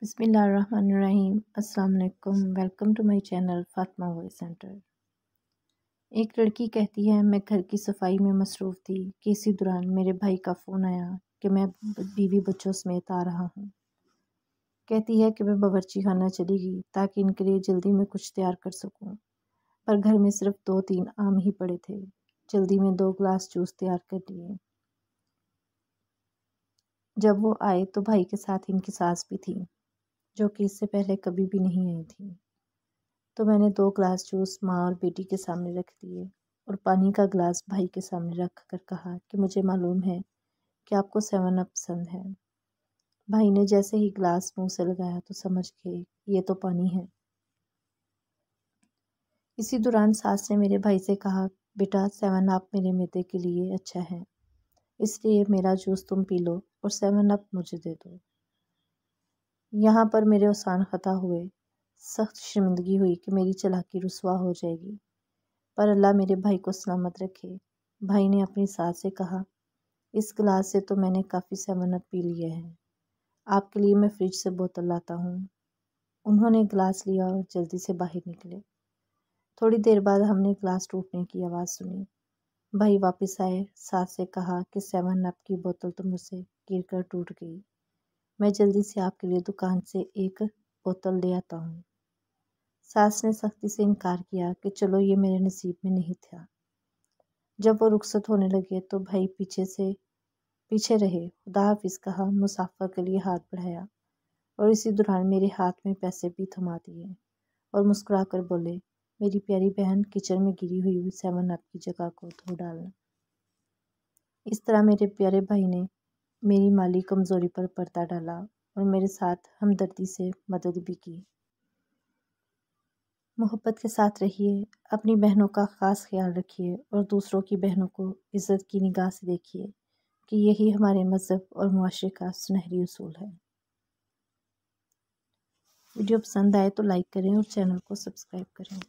बिस्मिल्लाहिर्रहमानिर्रहीम। अस्सलाम वालेकुम। Welcome to my channel Fatima voice centre. एक लड़की कहती है, मैं घर की सफाई में मसरूफ़ थी कि इसी दौरान मेरे भाई का फ़ोन आया कि मैं बीवी बच्चों समेत आ रहा हूँ। कहती है कि मैं बावर्ची खाना चली गई ताकि इनके लिए जल्दी में कुछ तैयार कर सकूँ, पर घर में सिर्फ 2-3 आम ही पड़े थे। जल्दी में 2 गिलास जूस तैयार कर लिए। जब वो आए तो भाई के साथ इनकी सास भी थी, जो कि इससे पहले कभी भी नहीं आई थी। तो मैंने 2 ग्लास जूस माँ और बेटी के सामने रख दिए और पानी का गिलास भाई के सामने रख कर कहा कि मुझे मालूम है कि आपको 7 अप पसंद है। भाई ने जैसे ही गिलास मुंह से लगाया तो समझ गए ये तो पानी है। इसी दौरान सास ने मेरे भाई से कहा, बेटा 7 अप मेरे मैदे के लिए अच्छा है, इसलिए मेरा जूस तुम पी लो और 7 अप मुझे दे दो। यहाँ पर मेरे ओसान खता हुए सख्त शर्मिंदगी हुई कि मेरी चालाकी रुसवा हो जाएगी, पर अल्लाह मेरे भाई को सलामत रखे। भाई ने अपनी सास से कहा, इस गिलास से तो मैंने काफ़ी 7 अप पी लिए हैं, आपके लिए मैं फ्रिज से बोतल लाता हूँ। उन्होंने गिलास लिया और जल्दी से बाहर निकले। थोड़ी देर बाद हमने गिलास टूटने की आवाज़ सुनी। भाई वापस आए, सास से कहा कि 7 अप की बोतल तो मुझसे गिर कर टूट गई, मैं जल्दी से आपके लिए दुकान से एक बोतल ले आता हूँ। सास ने सख्ती से इनकार किया कि चलो ये मेरे नसीब में नहीं था। जब वो रुखसत होने लगे तो भाई पीछे रहे, खुदा हाफिज़ कहा, मुसाफा के लिए हाथ बढ़ाया और इसी दौरान मेरे हाथ में पैसे भी थमा दिए और मुस्कुरा कर बोले, मेरी प्यारी बहन, किचन में गिरी हुई 7 अप की जगह को धो डालना। इस तरह मेरे प्यारे भाई ने मेरी माली कमज़ोरी पर पर्दा डाला और मेरे साथ हमदर्दी से मदद भी की। मोहब्बत के साथ रहिए, अपनी बहनों का ख़ास ख्याल रखिए और दूसरों की बहनों को इज़्ज़त की निगाह से देखिए कि यही हमारे मज़हब और मुआशरे का सुनहरी उसूल है। वीडियो पसंद आए तो लाइक करें और चैनल को सब्सक्राइब करें।